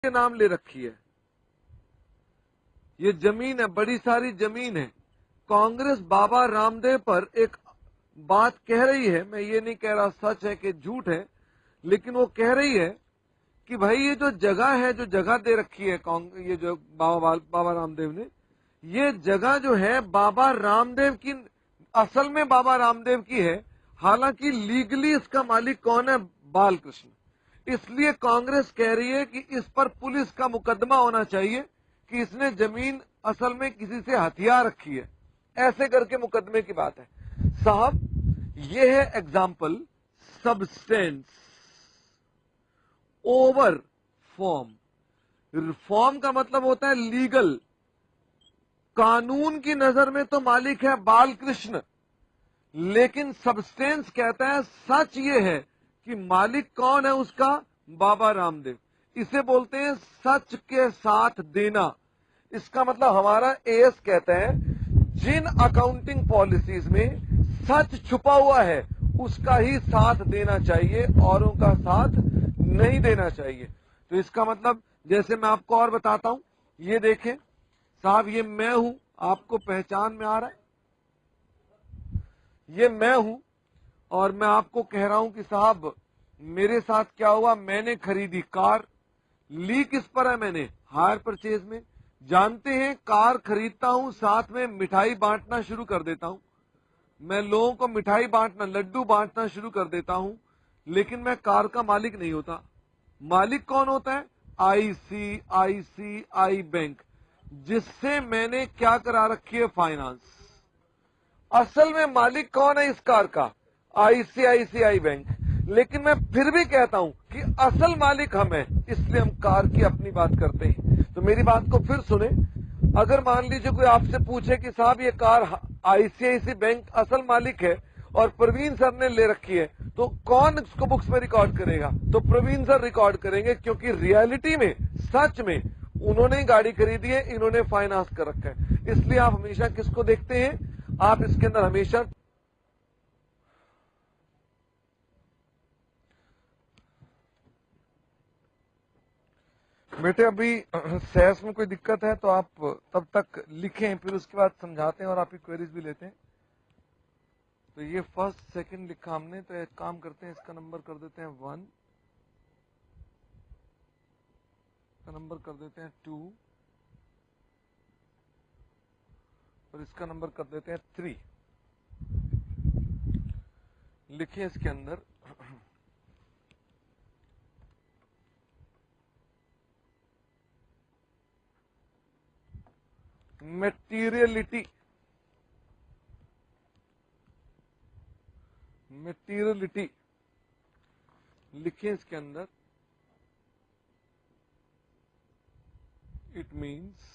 के नाम ले रखी है। ये जमीन है, बड़ी सारी जमीन है। कांग्रेस बाबा रामदेव पर एक बात कह रही है, मैं ये नहीं कह रहा सच है कि झूठ है, लेकिन वो कह रही है कि भाई ये जो जगह है, जो जगह दे रखी है ये जो बाबा रामदेव ने, ये जगह जो है बाबा रामदेव की, असल में बाबा रामदेव की है, हालांकि लीगली इसका मालिक कौन है? बालकृष्ण। इसलिए कांग्रेस कह रही है कि इस पर पुलिस का मुकदमा होना चाहिए कि इसने जमीन असल में किसी से हथियार रखी है, ऐसे करके मुकदमे की बात है। साहब, ये है example substance over form. Form का मतलब होता है लीगल। कानून की नजर में तो मालिक है बालकृष्ण, लेकिन सबस्टेंस कहता है, सच ये है कि मालिक कौन है उसका? बाबा रामदेव। इसे बोलते हैं सच के साथ देना। इसका मतलब हमारा एएस कहता है जिन अकाउंटिंग पॉलिसीज में सच छुपा हुआ है उसका ही साथ देना चाहिए, औरों का साथ नहीं देना चाहिए। तो इसका मतलब, जैसे मैं आपको और बताता हूं, ये देखें साहब, ये मैं हूं, आपको पहचान में आ रहा है? ये मैं हूं और मैं आपको कह रहा हूं कि साहब मेरे साथ क्या हुआ, मैंने खरीदी कार। ली किस पर है? मैंने हायर परचेज में। जानते हैं, कार खरीदता हूं, साथ में मिठाई बांटना शुरू कर देता हूं। मैं लोगों को मिठाई बांटना, लड्डू बांटना शुरू कर देता हूं, लेकिन मैं कार का मालिक नहीं होता। मालिक कौन होता है? आईसीआईसीआई बैंक, जिससे मैंने क्या करा रखी है? फाइनेंस। असल में मालिक कौन है इस कार का? ICICI bank. लेकिन मैं फिर भी कहता हूं कि असल मालिक हम हैं, इसलिए हम कार की अपनी बात करते हैं। तो मेरी बात को फिर सुने। अगर मान लीजिए कोई आपसे पूछे कि साहब ये कार आईसीआईसी बैंक असल मालिक है और प्रवीण सर ने ले रखी है, तो कौन इसको बुक्स में रिकॉर्ड करेगा? तो प्रवीण सर रिकॉर्ड करेंगे, क्योंकि रियलिटी में, सच में उन्होंने ही गाड़ी खरीदी है, इन्होंने फाइनेंस कर रखा है। इसलिए आप हमेशा किसको देखते हैं? आप इसके अंदर हमेशा बेटे, अभी सेस में कोई दिक्कत है तो आप तब तक लिखें, फिर उसके बाद समझाते हैं और आपकी क्वेरीज भी लेते हैं। तो ये फर्स्ट सेकंड लिखा हमने, तो एक काम करते हैं, इसका नंबर कर देते हैं 1, का नंबर कर देते हैं 2, और इसका नंबर कर देते हैं 3। लिखिए इसके अंदर मेटीरियलिटी। मेटीरियलिटी लिखिए इसके अंदर। It means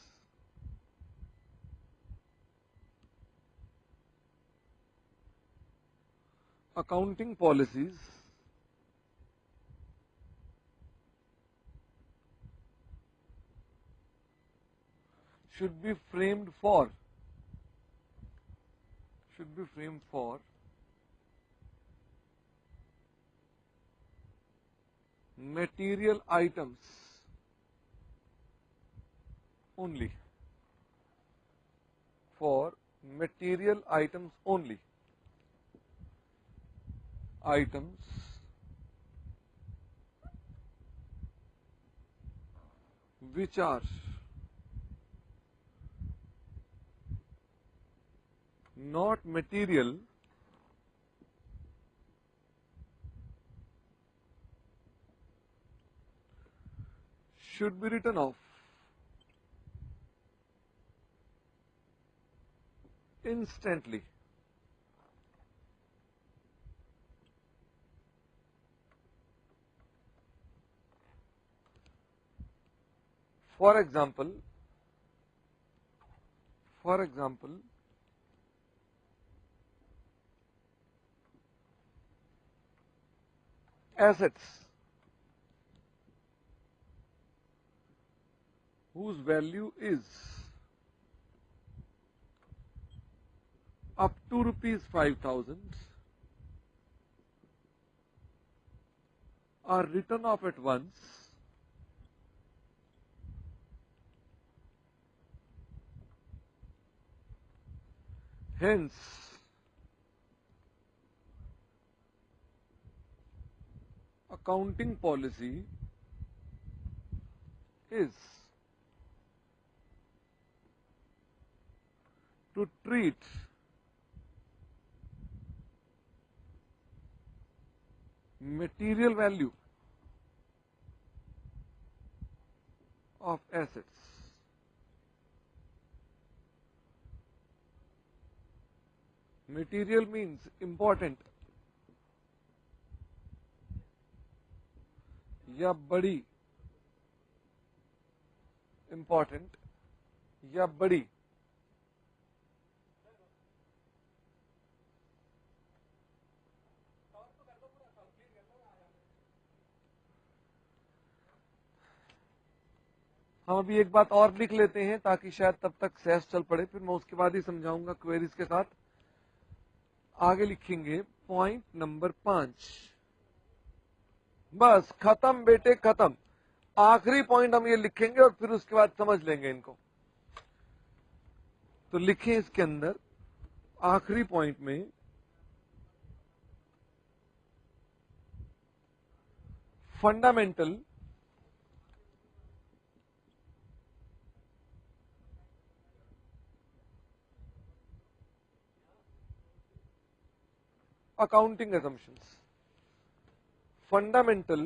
accounting policies should be framed for material items only, for material items only, items which are not material should be written off instantly. For example, assets whose value is up to rupees 5,000 are written off at once Hence, accounting policy is to treat material value of assets material means important या बड़ी important या बड़ी हम अभी एक बात और लिख लेते हैं ताकि शायद तब तक सेस चल पड़े, फिर मैं उसके बाद ही समझाऊंगा क्वेरीज के साथ। आगे लिखेंगे पॉइंट नंबर 5। बस खत्म बेटे खत्म, आखिरी पॉइंट हम ये लिखेंगे और फिर उसके बाद समझ लेंगे इनको। तो लिखें इसके अंदर आखिरी पॉइंट में fundamental accounting assumptions, fundamental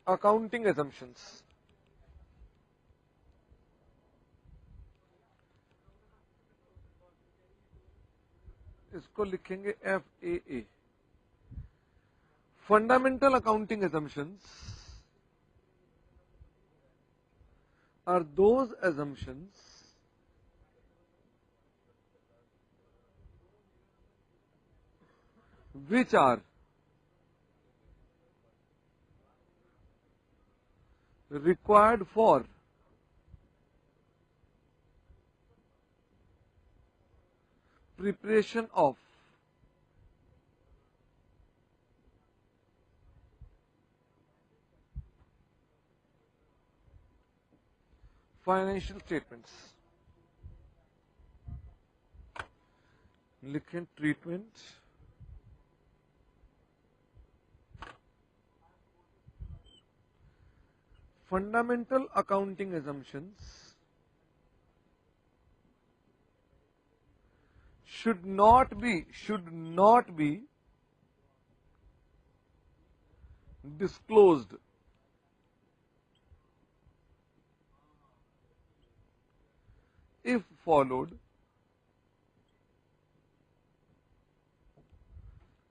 accounting assumptions। इसको लिखेंगे FAA। Fundamental accounting assumptions are those assumptions which are required for preparation of financial statements। लिखें treatment fundamental accounting assumptions should not be disclosed if followed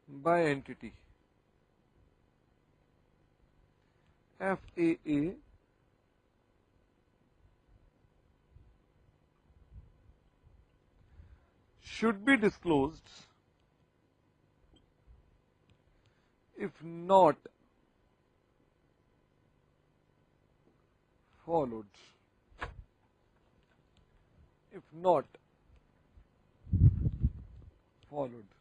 by entity। FAA should be disclosed if not followed, if not followed।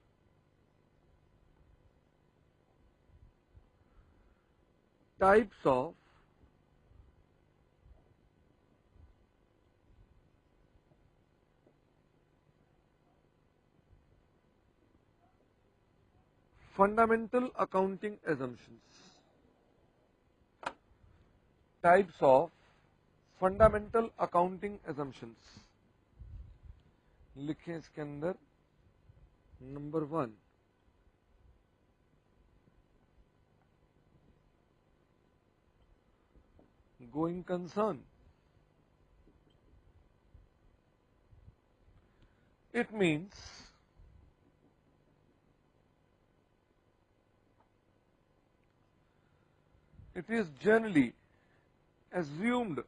Types of fundamental accounting assumptions। Types of fundamental accounting assumptions। लिखें इसके अंदर number 1 going concern। It means it is generally assumed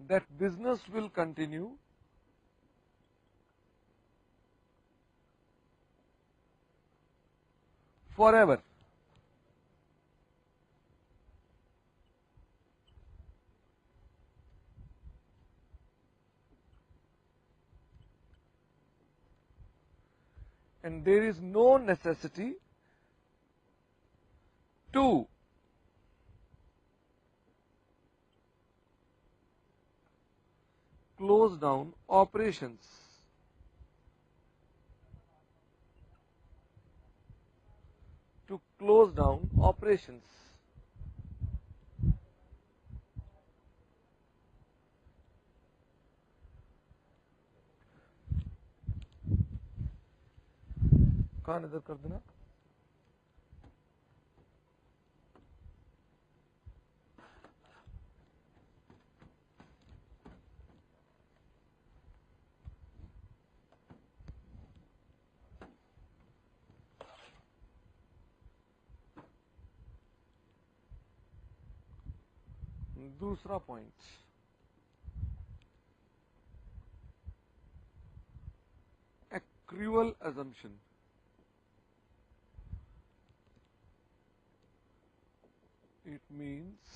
that business will continue forever and there is no necessity to close down operations. To close down operations. कहाँ नजर कर देना. दूसरा point, accrual assumption. It means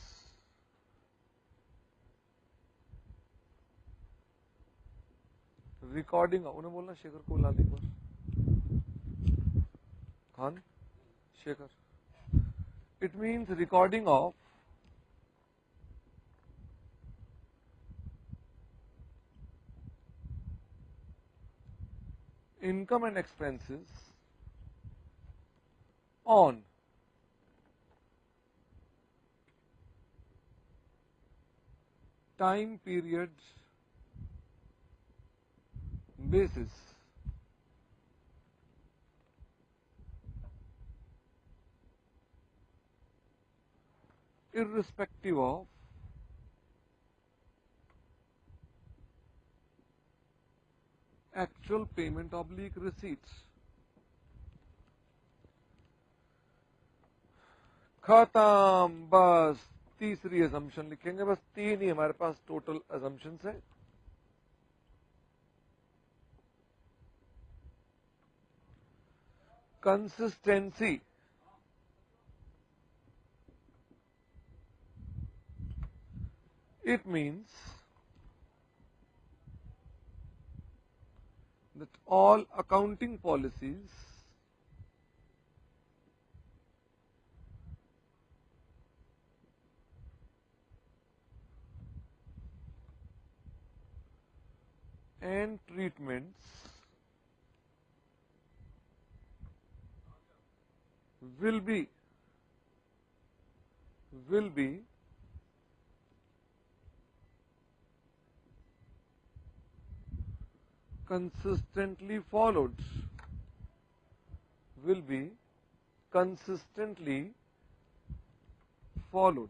recording. उन्हें बोलना शेखर को ला दी बार. Khan, Shekhar. It means recording of income and expenses on time period basis. Irrespective of actual payment oblique receipts. खत्म. बस तीसरी assumption लिखेंगे. बस तीन ही हमारे पास टोटल assumptions है. Consistency. It means that all accounting policies and treatments will be consistently followed. Will be consistently followed.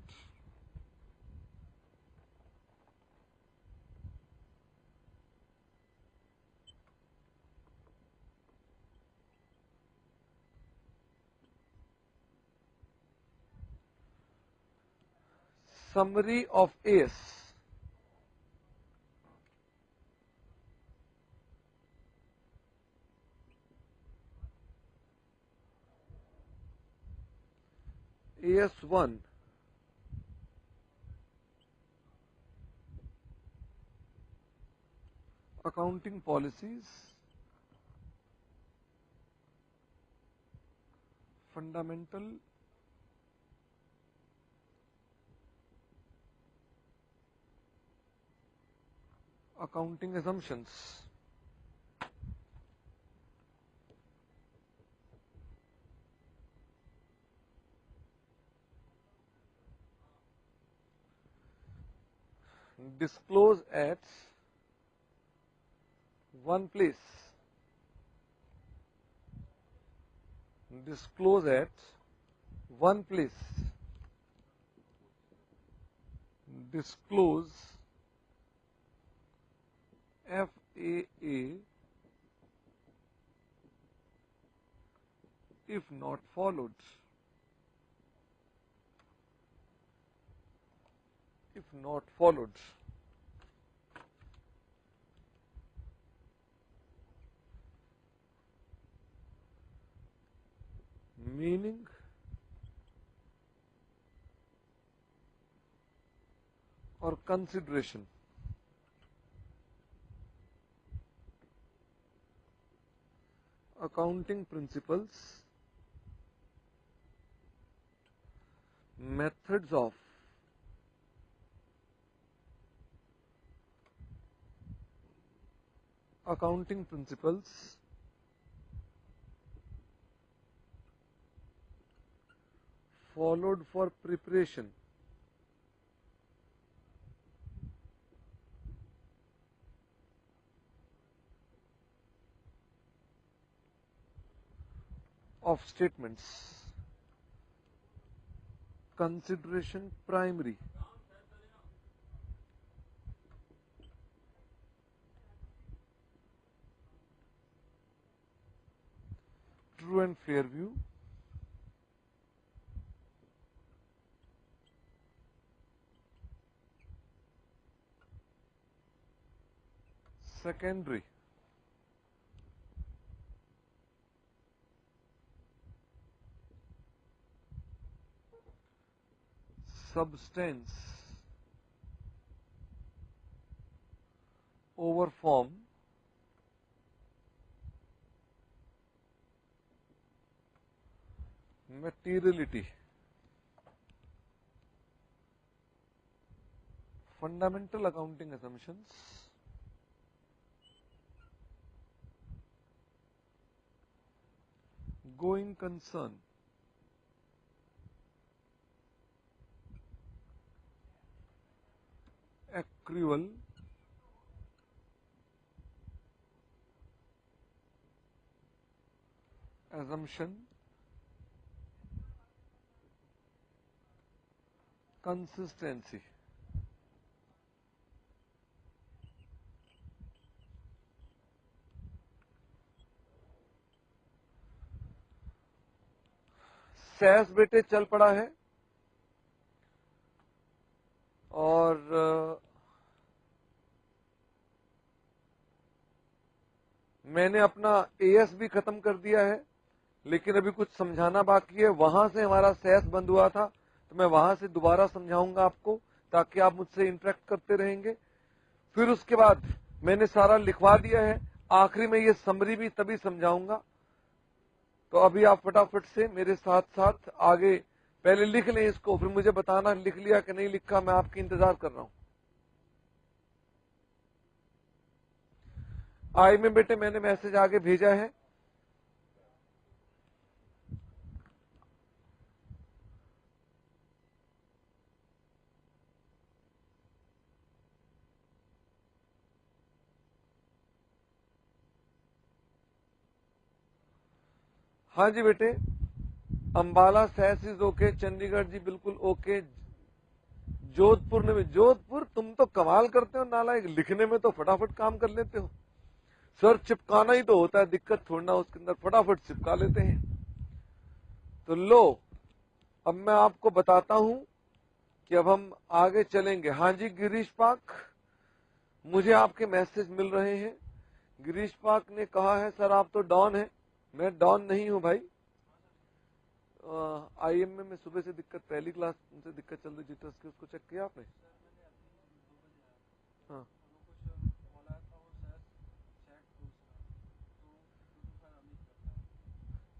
Summary of AS. AS1, accounting policies, fundamental accounting assumptions. Disclose at one place. Disclose at one place. Disclose FAA if not followed. If not followed. Meaning or consideration. Accounting principles, methods of accounting principles followed for preparation of statements. Consideration primary. True and fair view. Secondary. Substance over form. Materiality. Fundamental accounting assumptions. Going concern. Accrual. Assumption. Consistency. सैस बेटे चल पड़ा है और मैंने अपना as भी खत्म कर दिया है, लेकिन अभी कुछ समझाना बाकी है। वहां से हमारा सैस बंद हुआ था, तो मैं वहां से दोबारा समझाऊंगा आपको, ताकि आप मुझसे इंटरेक्ट करते रहेंगे। फिर उसके बाद मैंने सारा लिखवा दिया है, आखिरी में ये समरी भी तभी समझाऊंगा। तो अभी आप फटाफट से मेरे साथ साथ आगे पहले लिख लें इसको, फिर मुझे बताना लिख लिया कि नहीं लिखा। मैं आपकी इंतजार कर रहा हूं। आई में बेटे मैंने मैसेज आगे भेजा है। हाँ जी बेटे, अंबाला सैस इज ओके, चंडीगढ़ जी बिल्कुल ओके, जोधपुर ने भी। जोधपुर तुम तो कमाल करते हो नालायक, लिखने में तो फटाफट काम कर लेते हो। सर चिपकाना ही तो होता है, दिक्कत छोड़ना, उसके अंदर फटाफट चिपका लेते हैं। तो लो, अब मैं आपको बताता हूं कि अब हम आगे चलेंगे। हाँ जी गिरीश पाक, मुझे आपके मैसेज मिल रहे हैं। गिरीश पाक ने कहा है सर आप तो डॉन हैं। मैं डॉन नहीं हूं भाई। आईएम में सुबह से दिक्कत, पहली क्लास से दिक्कत चल रही जिटर्स की, उसको चेक किया आपने? हाँ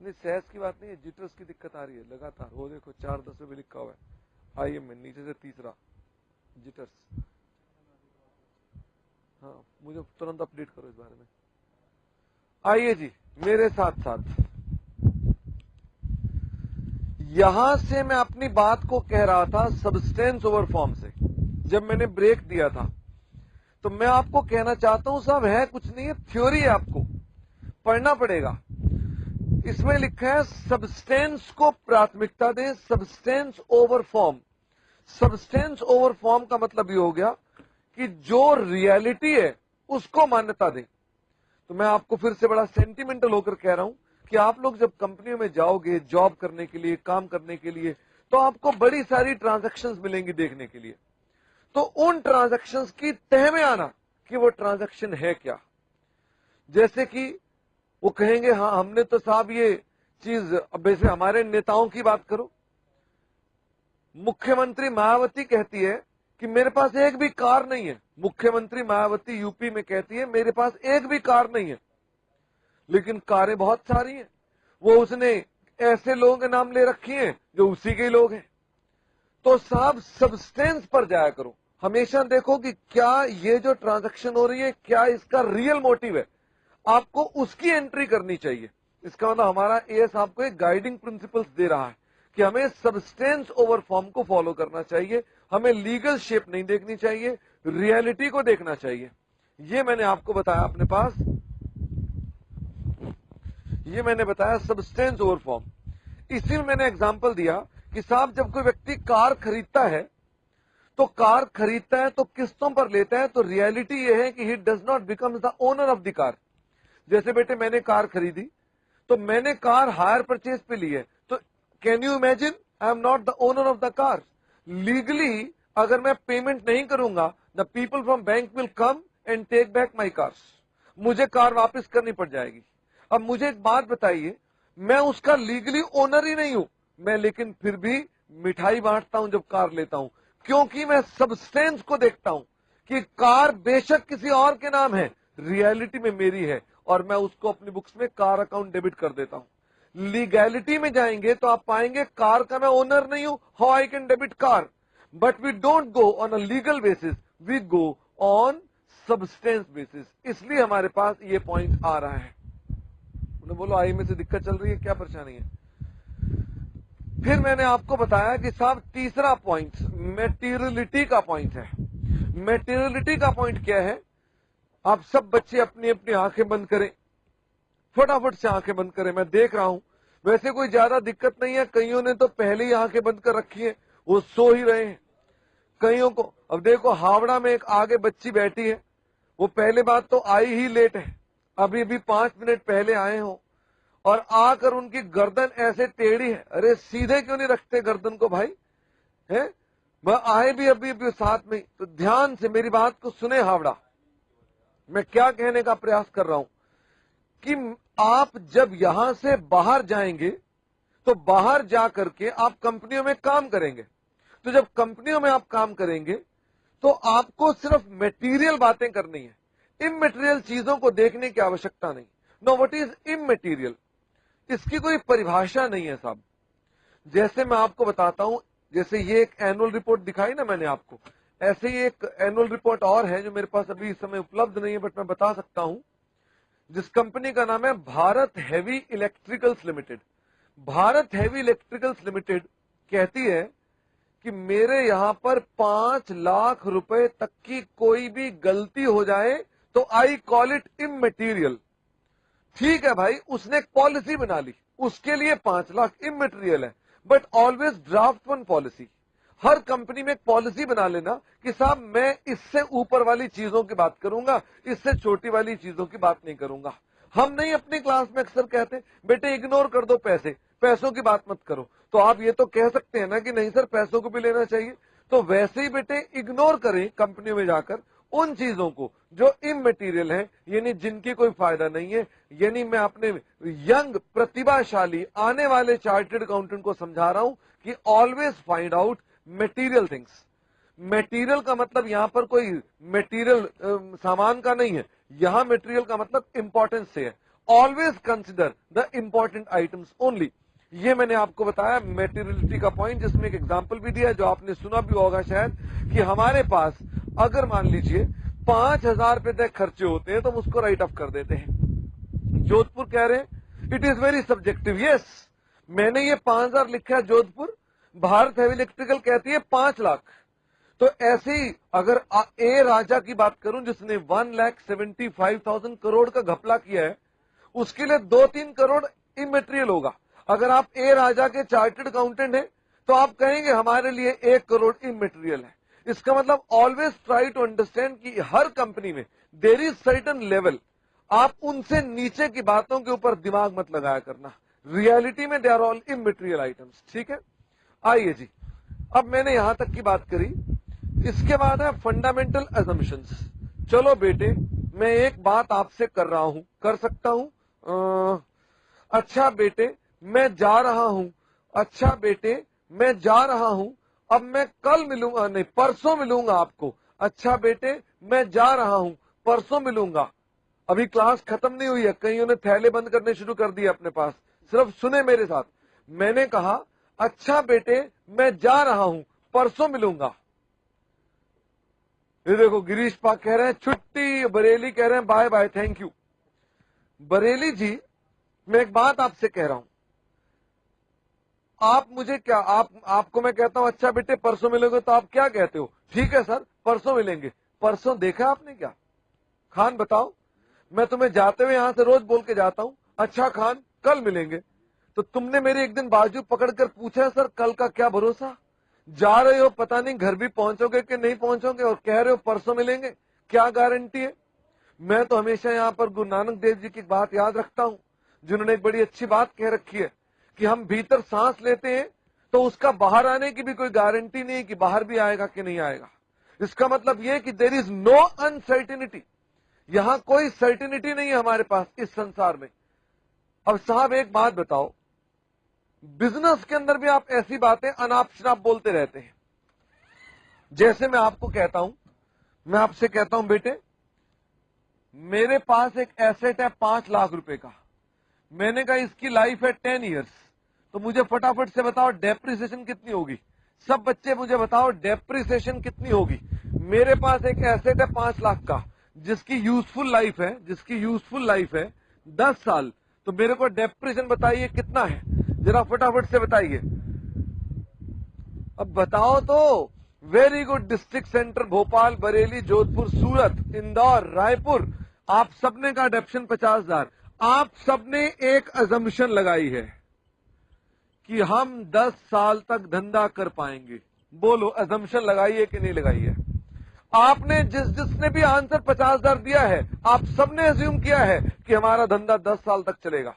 नहीं, सैस की बात नहीं है, जिटर्स की दिक्कत आ रही है लगातार। वो देखो 4-10 में भी लिखा हुआ है आईएम में, नीचे से तीसरा जिटर्स। हाँ मुझे तुरंत अपडेट करो इस बारे में। आइए जी मेरे साथ साथ, यहां से मैं अपनी बात को कह रहा था सब्सटेंस ओवर फॉर्म से, जब मैंने ब्रेक दिया था। तो मैं आपको कहना चाहता हूं साहब, है कुछ नहीं है, थ्योरी है, आपको पढ़ना पड़ेगा। इसमें लिखा है सब्सटेंस को प्राथमिकता दें, substance over form. Substance over form का मतलब ये हो गया कि जो रियलिटी है उसको मान्यता दें। तो मैं आपको फिर से बड़ा सेंटिमेंटल होकर कह रहा हूं कि आप लोग जब कंपनियों में जाओगे जॉब करने के लिए, काम करने के लिए, तो आपको बड़ी सारी ट्रांजैक्शंस मिलेंगी देखने के लिए। तो उन ट्रांजैक्शंस की तह में आना कि वो ट्रांजैक्शन है क्या। जैसे कि वो कहेंगे हाँ हमने तो साहब ये चीज, अब वैसे हमारे नेताओं की बात करो, मुख्यमंत्री मायावती कहती है कि मेरे पास एक भी कार नहीं है। मुख्यमंत्री मायावती यूपी में कहती है मेरे पास एक भी कार नहीं है, लेकिन कारें बहुत सारी हैं। वो उसने ऐसे लोगों के नाम ले रखी हैं जो उसी के लोग हैं। तो साहब सब्सटेंस पर जाया करो, हमेशा देखो कि क्या ये जो ट्रांजैक्शन हो रही है क्या इसका रियल मोटिव है, आपको उसकी एंट्री करनी चाहिए। इसका मतलब हमारा एएस आपको एक गाइडिंग प्रिंसिपल्स दे रहा है कि हमें सब्सटेंस ओवर फॉर्म को फॉलो करना चाहिए, हमें लीगल शेप नहीं देखनी चाहिए, रियलिटी को देखना चाहिए। ये मैंने आपको बताया अपने पास, ये मैंने बताया सब्सटेंस ओवर फॉर्म। इसी में मैंने एग्जांपल दिया कि साहब जब कोई व्यक्ति कार खरीदता है तो किस्तों पर लेता है, तो रियलिटी ये है कि he does not become the owner of the car. जैसे बेटे मैंने कार खरीदी तो मैंने कार हायर परचेज पे ली है, तो can you imagine I am not the owner of the car. Legally अगर मैं पेमेंट नहीं करूंगा, the people from bank will come and take back my cars, मुझे कार वापस करनी पड़ जाएगी। अब मुझे एक बात बताइए, मैं उसका लीगली ओनर ही नहीं हूं, मैं लेकिन फिर भी मिठाई बांटता हूं जब कार लेता हूं, क्योंकि मैं सब्सटेंस को देखता हूं कि कार बेशक किसी और के नाम है, रियलिटी में मेरी है, और मैं उसको अपनी बुक्स में कार अकाउंट डेबिट कर देता हूं। लीगैलिटी में जाएंगे तो आप पाएंगे कार का मैं ओनर नहीं हूं, how I can debit car, but we don't go on a legal basis, we go on substance basis. इसलिए हमारे पास ये पॉइंट आ रहा है। उन्हें बोलो आई में से दिक्कत चल रही है, क्या परेशानी है? फिर मैंने आपको बताया कि साहब तीसरा पॉइंट मेटीरियलिटी का पॉइंट है। मेटीरियलिटी का पॉइंट क्या है? आप सब बच्चे अपनी अपनी आंखें बंद करें, फटाफट से आंखें बंद करें। मैं देख रहा हूं वैसे कोई ज्यादा दिक्कत नहीं है, कईयों ने तो पहले ही आंखें बंद कर रखी है, वो सो ही रहे हैं कईयों को। अब देखो हावड़ा में एक आगे बच्ची बैठी है, वो पहले बात तो आई ही लेट है, अभी भी 5 मिनट पहले आए हो, और आकर उनकी गर्दन ऐसे टेढ़ी है। अरे सीधे क्यों नहीं रखते गर्दन को भाई, है? वह आए भी अभी साथ में। तो ध्यान से मेरी बात को सुने हावड़ा, मैं क्या कहने का प्रयास कर रहा हूं कि आप जब यहां से बाहर जाएंगे तो बाहर जाकर के आप कंपनियों में काम करेंगे, तो जब कंपनियों में आप काम करेंगे तो आपको सिर्फ मटेरियल बातें करनी है, इमटेरियल चीजों को देखने की आवश्यकता नहीं। नो, व्हाट इज इमटेरियल, इसकी कोई परिभाषा नहीं है साहब। जैसे मैं आपको बताता हूं, जैसे ये एक एनुअल रिपोर्ट दिखाई ना मैंने आपको, ऐसे ही एक एनुअल रिपोर्ट और है जो मेरे पास अभी इस समय उपलब्ध नहीं है, बट मैं बता सकता हूं, जिस कंपनी का नाम है Bharat heavy electricals limited. Bharat heavy electricals limited कहती है कि मेरे यहां पर 5 लाख रुपए तक की कोई भी गलती हो जाए तो आई कॉल इट इमटेरियल। ठीक है भाई, उसने एक पॉलिसी बना ली, उसके लिए 5 लाख इमटेरियल है, but always draft one policy. Her company में एक पॉलिसी बना लेना कि साहब मैं इससे ऊपर वाली चीजों की बात करूंगा, इससे छोटी वाली चीजों की बात नहीं करूंगा। हम नहीं अपनी क्लास में अक्सर कहते हैं बेटे इग्नोर कर दो पैसे, पैसों की बात मत करो, तो आप ये तो कह सकते हैं ना कि नहीं सर पैसों को भी लेना चाहिए। तो वैसे ही बेटे इग्नोर करें कंपनियों में जाकर उन चीजों को जो इमटेरियल है, यानी जिनकी कोई फायदा नहीं है। यानी मैं अपने यंग प्रतिभाशाली आने वाले चार्टर्ड अकाउंटेंट को समझा रहा हूं कि always find out material things. Material का मतलब यहां पर कोई मटेरियल सामान का नहीं है, यहां मटेरियल का मतलब इंपॉर्टेंस से है। Always consider the important items only. ये मैंने आपको बताया मेटीरियलिटी का पॉइंट, जिसमें एक एग्जांपल भी दिया जो आपने सुना भी होगा शायद, कि हमारे पास अगर मान लीजिए 5,000 रुपए तक खर्चे होते हैं तो हम उसको राइट ऑफ कर देते हैं। जोधपुर कह रहे हैं it is very subjective. Yes, मैंने ये 5,000 लिखा है जोधपुर, भारत हेवी इलेक्ट्रिकल कहती है 5 लाख। तो ऐसे ही अगर ए राजा की बात करूं जिसने 1,75,000 करोड़ का घपला किया है, उसके लिए 2-3 करोड़ इमटेरियल होगा। अगर आप ए राजा के चार्टर्ड अकाउंटेंट हैं तो आप कहेंगे हमारे लिए 1 करोड़ इमटेरियल है। इसका मतलब ऑलवेज ट्राई टू अंडरस्टैंड कि हर कंपनी में देर इज सर्टन लेवल, आप उनसे नीचे की बातों के ऊपर दिमाग मत लगाया करना। रियलिटी में they are all immaterial items. ठीक है, आइए जी, अब मैंने यहां तक की बात करी, इसके बाद है फंडामेंटल असम्पशंस। चलो बेटे मैं एक बात आपसे कर रहा हूं, कर सकता हूं? अच्छा बेटे मैं जा रहा हूं, अच्छा बेटे मैं जा रहा हूं, अब मैं कल मिलूंगा, नहीं परसों मिलूंगा आपको। अच्छा बेटे मैं जा रहा हूं, परसों मिलूंगा। अभी क्लास खत्म नहीं हुई है, कईयों ने थैले बंद करने शुरू कर दिए अपने पास, सिर्फ सुने मेरे साथ। मैंने कहा अच्छा बेटे मैं जा रहा हूं, परसों मिलूंगा। ये देखो गिरीश पाक कह रहे हैं छुट्टी, बरेली कह रहे हैं bye bye thank you. Bareilly ji, मैं एक बात आपसे कह रहा हूं, आप मुझे क्या, आपको मैं कहता हूं अच्छा बेटे परसों मिलोगे, तो आप क्या कहते हो? ठीक है सर परसों मिलेंगे। परसों देखा आपने क्या? खान बताओ, मैं तुम्हें जाते हुए यहां से रोज बोल के जाता हूं, अच्छा खान कल मिलेंगे, तो तुमने मेरे एक दिन बाजू पकड़कर पूछा सर कल का क्या भरोसा? जा रहे हो पता नहीं घर भी पहुंचोगे कि नहीं पहुंचोगे, और कह रहे हो परसों मिलेंगे, क्या गारंटी है? मैं तो हमेशा यहां पर गुरु नानक देव जी की बात याद रखता हूं, जिन्होंने एक बड़ी अच्छी बात कह रखी है कि हम भीतर सांस लेते हैं तो उसका बाहर आने की भी कोई गारंटी नहीं कि बाहर भी आएगा कि नहीं आएगा। इसका मतलब यह कि देयर इज नो अनसर्टिनिटी, यहां कोई सर्टिनिटी नहीं है हमारे पास इस संसार में। अब साहब एक बात बताओ, बिजनेस के अंदर भी आप ऐसी बातें अनाप शनाप बोलते रहते हैं। जैसे मैं आपको कहता हूं, मैं आपसे कहता हूं बेटे मेरे पास एक एसेट है 5 लाख रुपए का, मैंने कहा इसकी लाइफ है 10 इयर्स, तो मुझे फटाफट से बताओ डेप्रिसिएशन कितनी होगी? सब बच्चे मुझे बताओ डेप्रिसिएशन कितनी होगी? मेरे पास एक एसेट है 5 लाख का जिसकी यूजफुल लाइफ है, 10 साल, तो मेरे को डेप्रिसिएशन बताइए कितना है, जरा फटाफट से बताइए। अब बताओ तो। Very good. District centre Bhopal, Bareilly, Jodhpur, Surat, Indore, Raipur, आप सबने का डेप्शन 50,000। आप सबने एक अजम्पशन लगाई है कि हम 10 साल तक धंधा कर पाएंगे। बोलो अजम्पशन लगाई है कि नहीं लगाई है? आपने जिसने भी आंसर 50,000 दिया है, आप सबने अज्यूम किया है कि हमारा धंधा 10 साल तक चलेगा।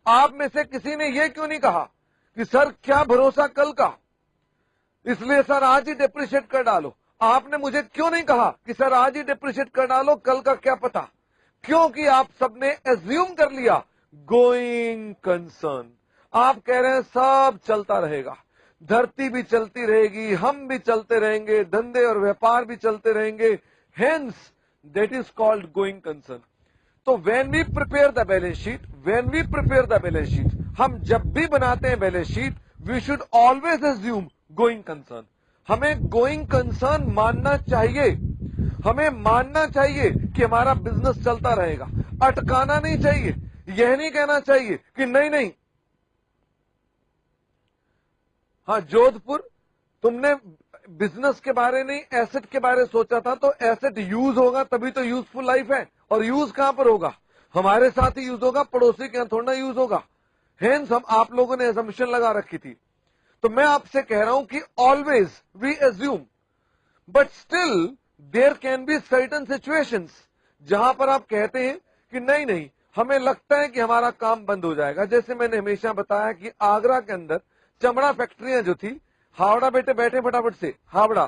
आप में से किसी ने यह क्यों नहीं कहा कि सर क्या भरोसा कल का, इसलिए सर आज ही डिप्रिशिएट कर डालो? आपने मुझे क्यों नहीं कहा कि सर आज ही डिप्रिशिएट कर डालो, कल का क्या पता? क्योंकि आप सबने एज्यूम कर लिया गोइंग कंसर्न। आप कह रहे हैं सब चलता रहेगा, धरती भी चलती रहेगी, हम भी चलते रहेंगे, धंधे और व्यापार भी चलते रहेंगे, hence that is called going concern. तो when we prepare the balance sheet, हम जब भी बनाते हैं balance sheet, we should always assume going concern. हमें गोइंग कंसर्न मानना चाहिए, हमें मानना चाहिए कि हमारा बिजनेस चलता रहेगा, अटकाना नहीं चाहिए। यह नहीं कहना चाहिए कि नहीं नहीं, हाँ जोधपुर तुमने बिजनेस के बारे नहीं एसेट के बारे सोचा था, तो एसेट यूज होगा तभी तो यूजफुल लाइफ है। और यूज कहां पर होगा? हमारे साथ ही यूज होगा, पड़ोसी के यहां थोड़ा यूज होगा। हेंस हम आप लोगों ने असम्पशन लगा रखी थी। तो मैं आपसे कह रहा हूं कि always we assume, but still there can be certain situations जहां पर आप कहते हैं कि नहीं नहीं हमें लगता है कि हमारा काम बंद हो जाएगा। जैसे मैंने हमेशा बताया कि आगरा के अंदर चमड़ा फैक्ट्रियां जो थी, हावड़ा बेटे बैठे फटाफट से, हावड़ा,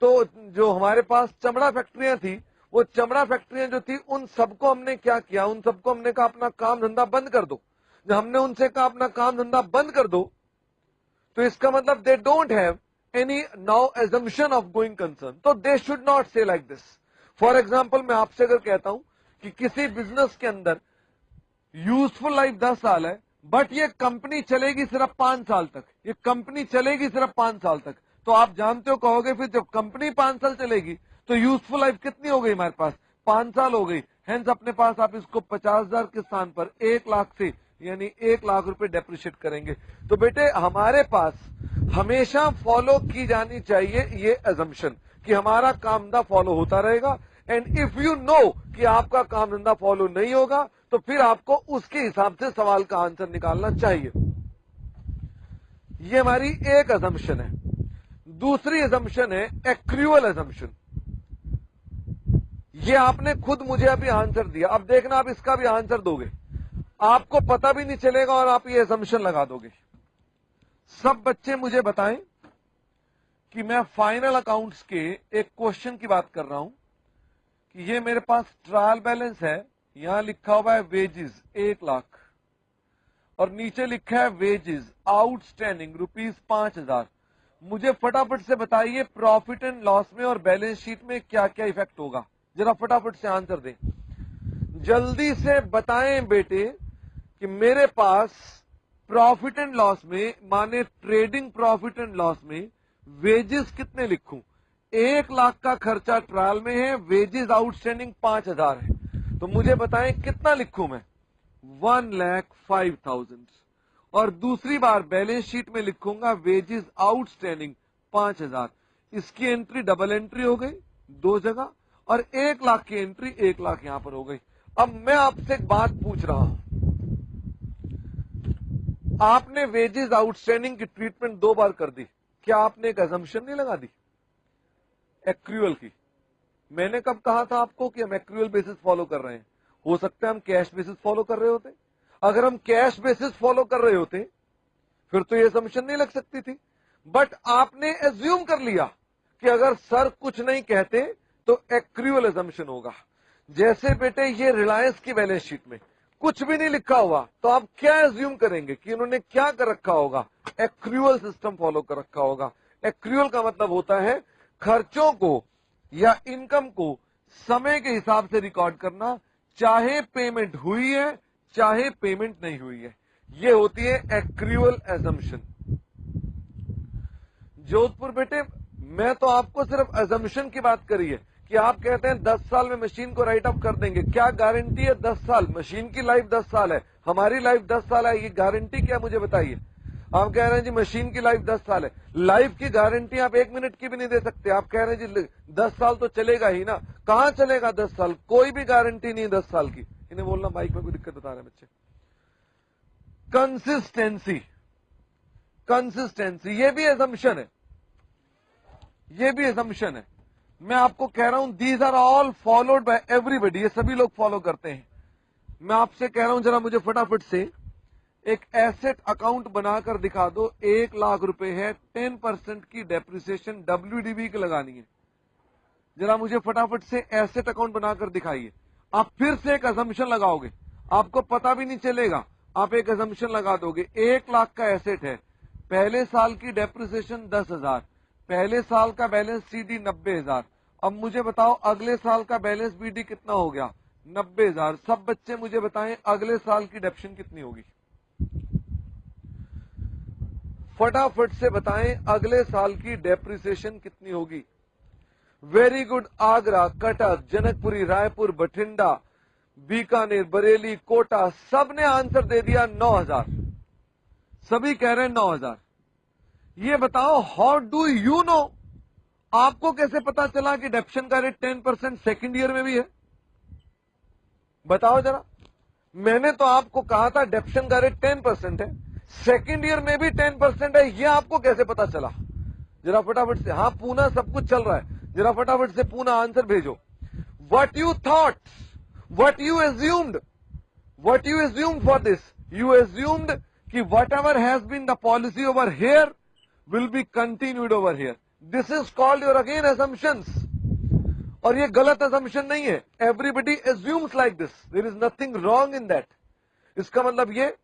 तो जो हमारे पास चमड़ा फैक्ट्रियां थी, वो चमड़ा फैक्ट्रियां जो थी उन सबको हमने क्या किया, उन सबको हमने कहा अपना काम धंधा बंद कर दो। जब हमने उनसे कहा अपना काम धंधा बंद कर दो, तो इसका मतलब they don't have any now assumption of going concern, तो दे शुड नॉट से लाइक दिस। फॉर एग्जाम्पल मैं आपसे अगर कहता हूं कि किसी बिजनेस के अंदर यूजफुल लाइफ 10 साल है, बट ये कंपनी चलेगी सिर्फ 5 साल तक, ये कंपनी चलेगी सिर्फ 5 साल तक, तो आप जानते हो कहोगे फिर जब कंपनी 5 साल चलेगी तो यूजफुल लाइफ कितनी हो गई हमारे पास? 5 साल हो गई। हेंस अपने पास आप इसको 50,000 के स्थान पर 1 लाख से यानी 1 लाख रुपए डेप्रिशिएट करेंगे। तो बेटे हमारे पास हमेशा फॉलो की जानी चाहिए ये अजम्पशन कि हमारा काम धंधा फॉलो होता रहेगा। एंड इफ यू नो कि आपका काम धंधा फॉलो नहीं होगा, तो फिर आपको उसके हिसाब से सवाल का आंसर निकालना चाहिए। ये हमारी एक अजम्पशन है। दूसरी अजम्पशन है एक्रूअल अजम्पशन। ये आपने खुद मुझे अभी आंसर दिया, अब देखना आप इसका भी आंसर दोगे, आपको पता भी नहीं चलेगा और आप ये अजम्पशन लगा दोगे। सब बच्चे मुझे बताएं कि मैं फाइनल अकाउंट्स के एक क्वेश्चन की बात कर रहा हूं कि ये मेरे पास ट्रायल बैलेंस है, यहां लिखा हुआ है वेजेस 1 लाख और नीचे लिखा है वेजेस आउटस्टैंडिंग ₹5,000। मुझे फटाफट से बताइए प्रॉफिट एंड लॉस में और बैलेंस शीट में क्या क्या इफेक्ट होगा, जरा फटाफट से आंसर दें, जल्दी से बताएं बेटे कि मेरे पास प्रॉफिट एंड लॉस में माने ट्रेडिंग प्रॉफिट एंड लॉस में वेजेस कितने लिखूं? 1 लाख का खर्चा ट्रायल में है, वेजेस आउटस्टैंडिंग 5,000 है, तो मुझे बताएं कितना लिखूं मैं? 1,05,000। और दूसरी बार बैलेंस शीट में लिखूंगा वेजेस आउटस्टैंडिंग 5,000। इसकी एंट्री डबल एंट्री हो गई 2 जगह, और 1 लाख की एंट्री 1 लाख यहां पर हो गई। अब मैं आपसे एक बात पूछ रहा हूं, आपने वेजेस आउटस्टैंडिंग की ट्रीटमेंट 2 बार कर दी, क्या आपने एक अजम्पशन नहीं लगा दी एक्रूअल की? मैंने कब कहा था आपको कि हम एक्रूअल बेसिस फॉलो कर रहे हैं? हो सकता है हम कैश बेसिस फॉलो कर रहे होते। अगर हम कैश बेसिस फॉलो कर रहे होते फिर तो ये असम्पशन नहीं लग सकती थी, बट आपने एज्यूम कर लिया कि अगर सर कुछ नहीं कहते तो एक्रूअल असम्पशन होगा। जैसे बेटे ये रिलायंस की बैलेंस शीट में कुछ भी नहीं लिखा हुआ, तो आप क्या एज्यूम करेंगे कि इन्होंने क्या कर रखा होगा? एक्रूअल सिस्टम फॉलो कर रखा होगा। एक्रूअल का मतलब होता है खर्चों को या इनकम को समय के हिसाब से रिकॉर्ड करना, चाहे पेमेंट हुई है चाहे पेमेंट नहीं हुई है। ये होती है एक्रूअल असम्पशन। जोधपुर बेटे मैं तो आपको सिर्फ असम्पशन की बात करी है कि आप कहते हैं 10 साल में मशीन को राइट अप कर देंगे। क्या गारंटी है 10 साल? मशीन की लाइफ 10 साल है, हमारी लाइफ 10 साल है, ये गारंटी क्या मुझे बताइए? आप कह रहे हैं जी मशीन की लाइफ 10 साल है, लाइफ की गारंटी आप 1 मिनट की भी नहीं दे सकते। आप कह रहे हैं जी 10 साल तो चलेगा ही ना, कहां चलेगा 10 साल? कोई भी गारंटी नहीं 10 साल की। इन्हें बोलना बाइक में कोई दिक्कत बता रहे हैं बच्चे। कंसिस्टेंसी, कंसिस्टेंसी ये भी असम्पशन है, ये भी असम्पशन है। मैं आपको कह रहा हूं these are all followed by everybody, ये सभी लोग फॉलो करते हैं। मैं आपसे कह रहा हूं जरा मुझे फटाफट से एक एसेट अकाउंट बनाकर दिखा दो। 1 लाख रुपए है, 10% की डेप्रिसिएशन WDV की लगानी है। जरा मुझे फटाफट से एसेट अकाउंट बनाकर दिखाइए। आप फिर से एक असम्पशन लगाओगे, आपको पता भी नहीं चलेगा, आप एक असम्पशन लगा दोगे। 1 लाख का एसेट है, पहले साल की डेप्रिसिएशन 10,000, पहले साल का बैलेंस CD 90,000। अब मुझे बताओ अगले साल का बैलेंस BD कितना हो गया? 90,000। सब बच्चे मुझे बताएं अगले साल की डेप्शन कितनी होगी? फटाफट से बताएं अगले साल की डेप्रिसिएशन कितनी होगी? Very good. आगरा, कटक, जनकपुरी, रायपुर, बठिंडा, बीकानेर, बरेली, कोटा, सब ने आंसर दे दिया 9,000। सभी कह रहे हैं 9,000। ये बताओ हाउ डू यू नो, आपको कैसे पता चला कि डेप्शन का रेट 10% सेकेंड ईयर में भी है? बताओ जरा। मैंने तो आपको कहा था डेप्शन का रेट 10% है, सेकेंड ईयर में भी 10% है, ये आपको कैसे पता चला? जरा फटाफट से, हाँ पूना सब कुछ चल रहा है, जरा फटाफट से पूना आंसर भेजो। What you thought, what you assumed, what you assumed for this? You assumed कि whatever has been the policy over here will be continued over here. This is called your again assumptions। और ये गलत assumption नहीं है, everybody assumes like this, there is nothing wrong in that। इसका मतलब ये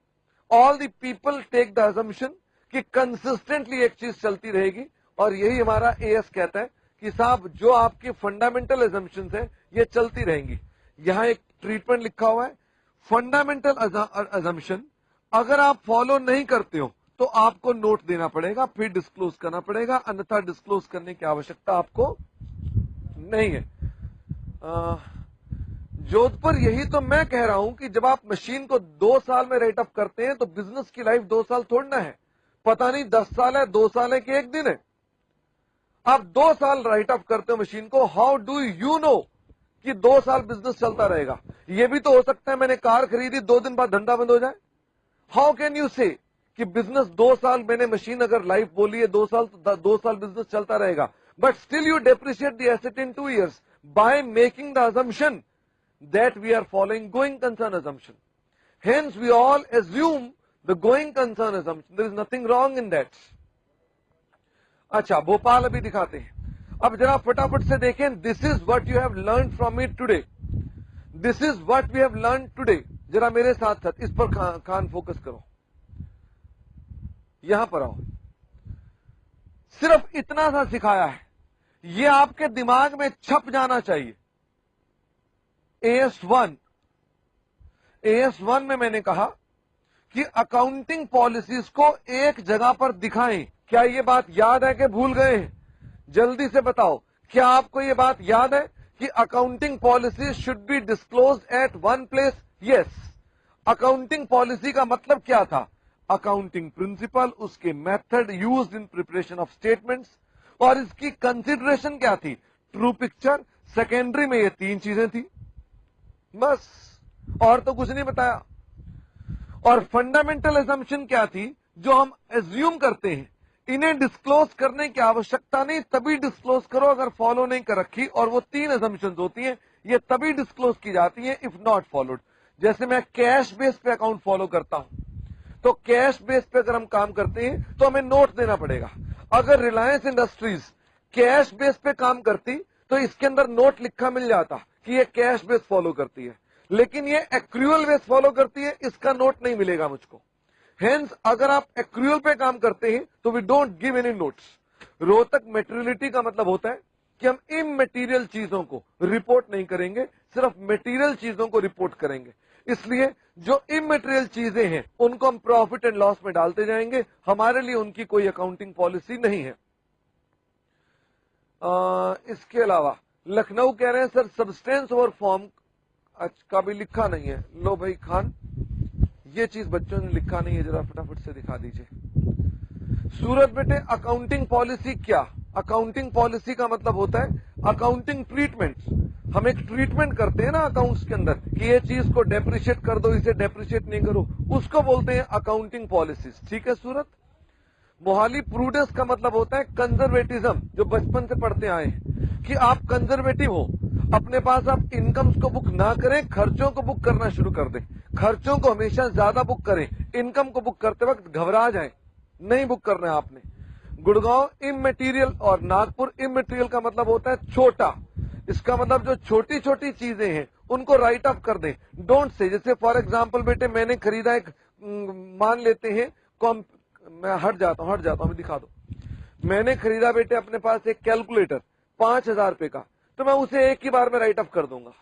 all the people take the assumption कि consistently एक चीज चलती रहेगी, और यही हमारा AS कहता है कि साहब जो आपकी फंडामेंटल assumptions है ये चलती रहेंगी। यहां एक ट्रीटमेंट लिखा हुआ है, फंडामेंटल assumption अगर आप फॉलो नहीं करते हो तो आपको नोट देना पड़ेगा, फिर डिस्क्लोज करना पड़ेगा, अन्यथा डिस्क्लोज करने की आवश्यकता आपको नहीं है। जोधपुर यही तो मैं कह रहा हूं कि जब आप मशीन को 2 साल में राइट अप करते हैं तो बिजनेस की लाइफ 2 साल थोड़ना है, पता नहीं 10 साल है, 2 साल है कि 1 दिन है। आप 2 साल राइट अप करते हो मशीन को, हाउ डू यू नो कि 2 साल बिजनेस चलता रहेगा? यह भी तो हो सकता है मैंने कार खरीदी 2 दिन बाद धंधा बंद हो जाए। हाउ कैन यू से कि बिजनेस 2 साल, मैंने मशीन अगर लाइफ बोली है 2 साल तो 2 साल बिजनेस चलता रहेगा, but still you depreciate the asset in 2 years by making the assumption that we are following going concern assumption. Hence we all assume the going concern assumption. There is nothing wrong in that. अच्छा, भोपाल अभी दिखाते हैं। अब जरा फटाफट से देखें, this is what you have learned from me today. This is what we have learned today. जरा मेरे साथ साथ इस पर कान फोकस करो, यहां पर आओ। सिर्फ इतना सा सिखाया है, ये आपके दिमाग में छप जाना चाहिए। AS1 में मैंने कहा कि अकाउंटिंग पॉलिसीज को एक जगह पर दिखाएं। क्या ये बात याद है कि भूल गए हैं? जल्दी से बताओ, क्या आपको ये बात याद है कि accounting policy should be disclose at one place? Yes. Accounting policy का मतलब क्या था? अकाउंटिंग प्रिंसिपल, उसके method used in preparation of statements, और इसकी कंसिडरेशन क्या थी? True picture. सेकेंडरी में ये तीन चीजें थी, बस, और तो कुछ नहीं बताया। और फंडामेंटल एजम्पशन क्या थी? जो हम एज्यूम करते हैं, इन्हें डिस्क्लोज करने की आवश्यकता नहीं, तभी डिस्क्लोज करो अगर फॉलो नहीं कर रखी, और वो तीन एजम्पशन होती हैं, ये तभी डिस्क्लोज की जाती हैं इफ नॉट फॉलोड। जैसे मैं कैश बेस पे अकाउंट फॉलो करता हूं, तो कैश बेस पे अगर हम काम करते हैं तो हमें नोट देना पड़ेगा। अगर रिलायंस इंडस्ट्रीज कैश बेस पे काम करती तो इसके अंदर नोट लिखा मिल जाता कि ये कैश बेस फॉलो करती है, लेकिन ये एक्रूअल बेस फॉलो करती है, इसका नोट नहीं मिलेगा मुझको। हेंस अगर आप एक्रूअल पे काम करते हैं तो we don't give any notes. Rohtak materiality का मतलब होता है कि हम इमटेरियल चीजों को रिपोर्ट नहीं करेंगे, सिर्फ मटेरियल चीजों को रिपोर्ट करेंगे। इसलिए जो इमटेरियल चीजें हैं उनको हम प्रॉफिट एंड लॉस में डालते जाएंगे, हमारे लिए उनकी कोई अकाउंटिंग पॉलिसी नहीं है। इसके अलावा लखनऊ कह रहे हैं सर सब्सटेंस ओवर फॉर्म का भी लिखा नहीं है। लो भाई खान, ये चीज बच्चों ने लिखा नहीं है, जरा फटाफट से दिखा दीजिए। सूरत बेटे, अकाउंटिंग पॉलिसी क्या? अकाउंटिंग पॉलिसी का मतलब होता है अकाउंटिंग ट्रीटमेंट। हम एक ट्रीटमेंट करते हैं ना अकाउंट्स के अंदर कि ये चीज को डेप्रिशिएट कर दो, इसे डेप्रिशिएट नहीं करो, उसको बोलते हैं अकाउंटिंग पॉलिसीज। ठीक है सूरत। मोहाली, प्रूडेंस का मतलब होता है कंजर्वेटिज्म, जो बचपन से पढ़ते आए हैं कि आप कंजर्वेटिव हो, अपने पास आप इनकम्स को बुक ना करें, खर्चों को बुक करना शुरू कर दें। खर्चों को हमेशा ज्यादा बुक करें, इनकम को बुक करते वक्त घबरा जाएं, नहीं बुक करना है आपने। गुड़गांव इमटेरियल और नागपुर इमटेरियल का मतलब होता है छोटा। इसका मतलब जो छोटी छोटी चीजें हैं उनको राइट ऑफ कर दें, डोंट से। जैसे फॉर एग्जांपल बेटे, मैंने खरीदा एक मान लेते हैं मैं हट जाता हूं दिखा दो। मैंने खरीदा बेटे अपने पास एक कैलकुलेटर 5,000 रुपए का, तो मैं उसे एक ही बार में राइट ऑफ कर दूंगा।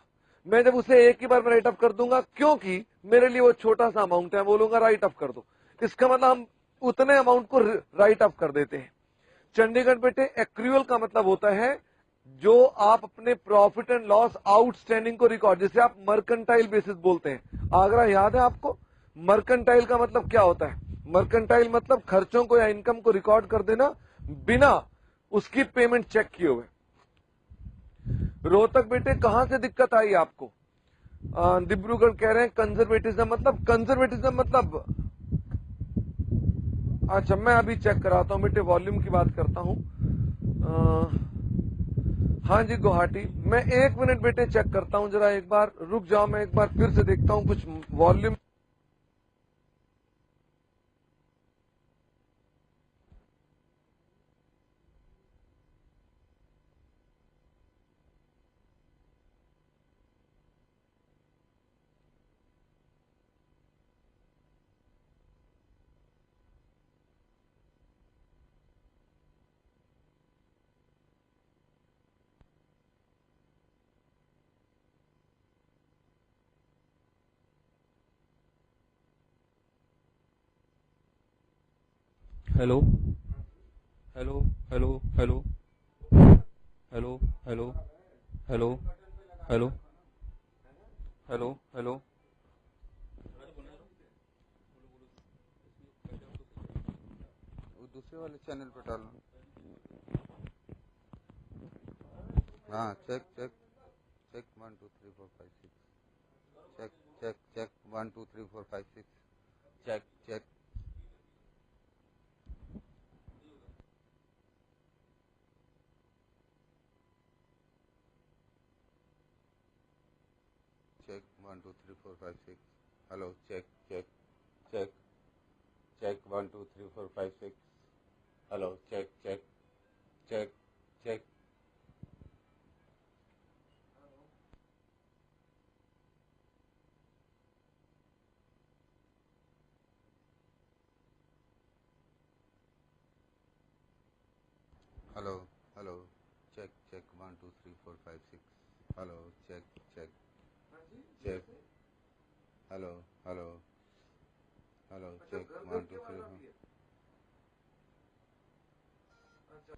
मैं जब उसे एक ही बार में राइट ऑफ कर दूंगा, क्योंकि मेरे लिए वो छोटा सा अमाउंट है, बोलूंगा राइट ऑफ कर दो। इसका मतलब हम उतने अमाउंट को राइट ऑफ कर देते हैं। चंडीगढ़ बेटे, एक्रूअल का मतलब होता है जो आप अपने प्रॉफिट एंड लॉस आउटस्टैंडिंग को रिकॉर्ड, जिसे आप मर्केंटाइल बेसिस बोलते हैं। आगरा याद है आपको? मर्केंटाइल का मतलब क्या होता है? मर्केंटाइल मतलब खर्चों को या इनकम को रिकॉर्ड कर देना बिना उसकी पेमेंट चेक किए हुए। रोहतक बेटे, कहां से दिक्कत आई आपको? डिब्रूगढ़ कह रहे हैं कंजर्वेटिज्म मतलब अच्छा, मैं अभी चेक कराता हूं बेटे, वॉल्यूम की बात करता हूं। हाँ जी गुवाहाटी, मैं 1 मिनट बेटे चेक करता हूं, जरा एक बार रुक जाओ, मैं एक बार फिर से देखता हूं कुछ volume. Hello hello hello hello hello hello hello hello hello hello वो दूसरे वाले चैनल पर डालना। हाँ, check check check 1 2 3 4 5 6 check check check 1 2 3 4 5 6 check check check 1 2 3 4 5 6 hello check check check check 1 2 3 4 5 6 hello check check check check hello hello check check 1 2 3 4 5 6 hello check check check hello hello hello check 1 2 3 अच्छा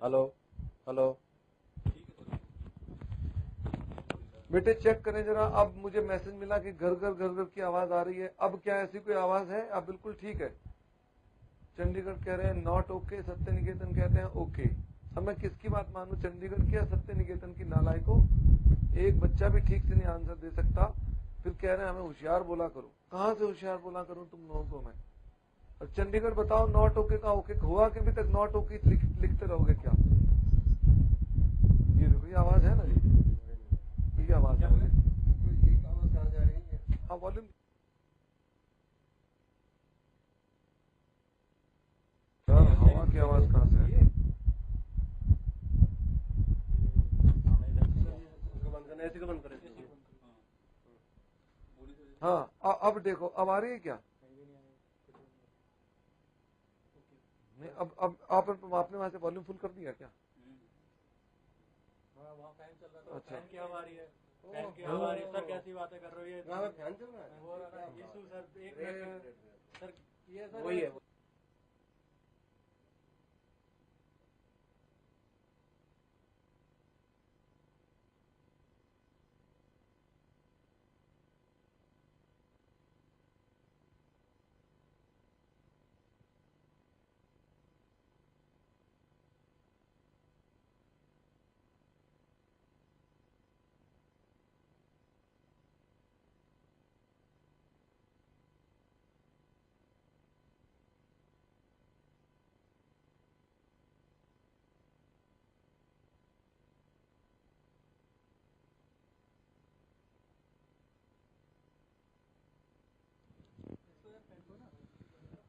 hello hello. बेटे check करें जरा, अब मुझे message मिला कि घर घर की आवाज आ रही है। अब क्या ऐसी कोई आवाज है? अब बिल्कुल ठीक है। चंडीगढ़ कह रहे हैं नॉट ओके, सत्य निकेतन कहते हैं ओके। अब मैं किसकी बात मानूं, चंडीगढ़ की या सत्य निकेतन की? नालायकों, एक बच्चा भी ठीक से नहीं आंसर दे सकता, फिर कह रहे हैं हमें होशियार बोला करो। कहां से होशियार बोला करूं तुम लोगों को मैं? और चंडीगढ़ बताओ, नॉट ओके का ओके हुआ कि अभी तक नॉट ओके लिखते रहोगे क्या? ये देखो, ये आवाज है ना, ये आवाज है। हाँ, वॉल्यूम। हवा की आवाज कहां से है? हाँ, अब देखो, अब आ रही है क्या? नहीं, अब आपने वहां से वॉल्यूम फुल कर दिया क्या? अच्छा, फैन की हवा आ रही है, फैन की हवा आ रही है सर। कैसी बातें कर रहे हो? ये फैन चल रहा है। वो इशू सर, एक मिनट सर, ये सर वही है।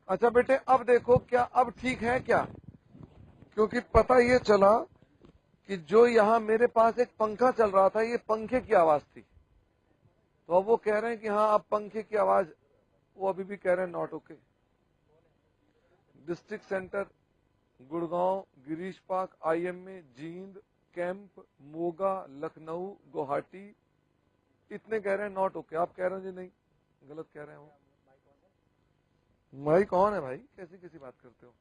अच्छा बेटे, अब देखो क्या अब ठीक है क्या? क्योंकि पता ये चला कि जो यहाँ मेरे पास एक पंखा चल रहा था, ये पंखे की आवाज थी। तो अब वो कह रहे हैं कि हाँ, अब पंखे की आवाज, वो अभी भी कह रहे हैं not okay. District centre, Gurgaon, Girish park, IMA, Jind, camp, Moga, Lucknow, Guwahati, इतने कह रहे हैं नॉट ओके। आप कह रहे हो जी नहीं, गलत कह रहे हैं वो। भाई कौन है भाई, कैसी कैसी बात करते हो?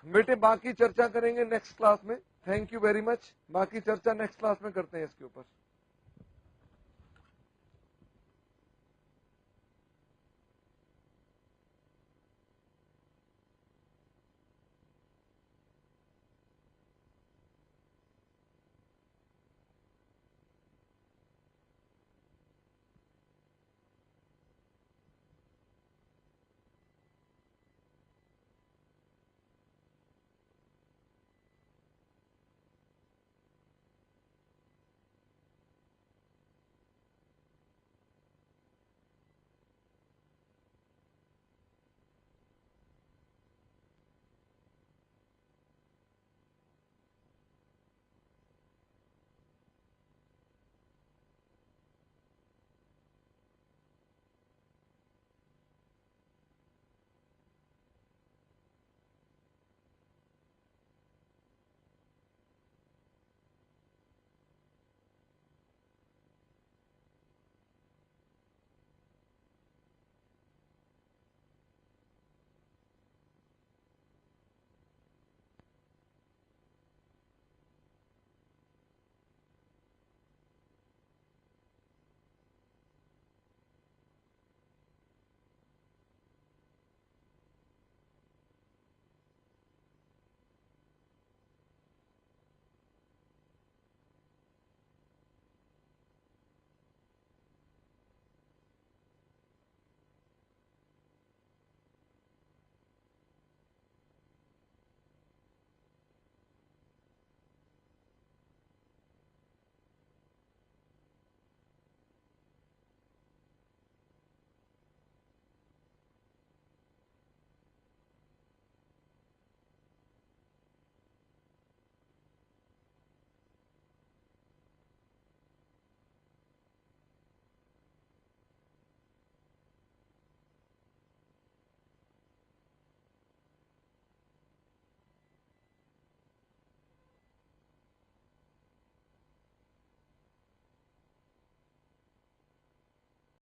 बेटे बाकी चर्चा करेंगे नेक्स्ट क्लास में। Thank you very much. बाकी चर्चा नेक्स्ट क्लास में करते हैं इसके ऊपर।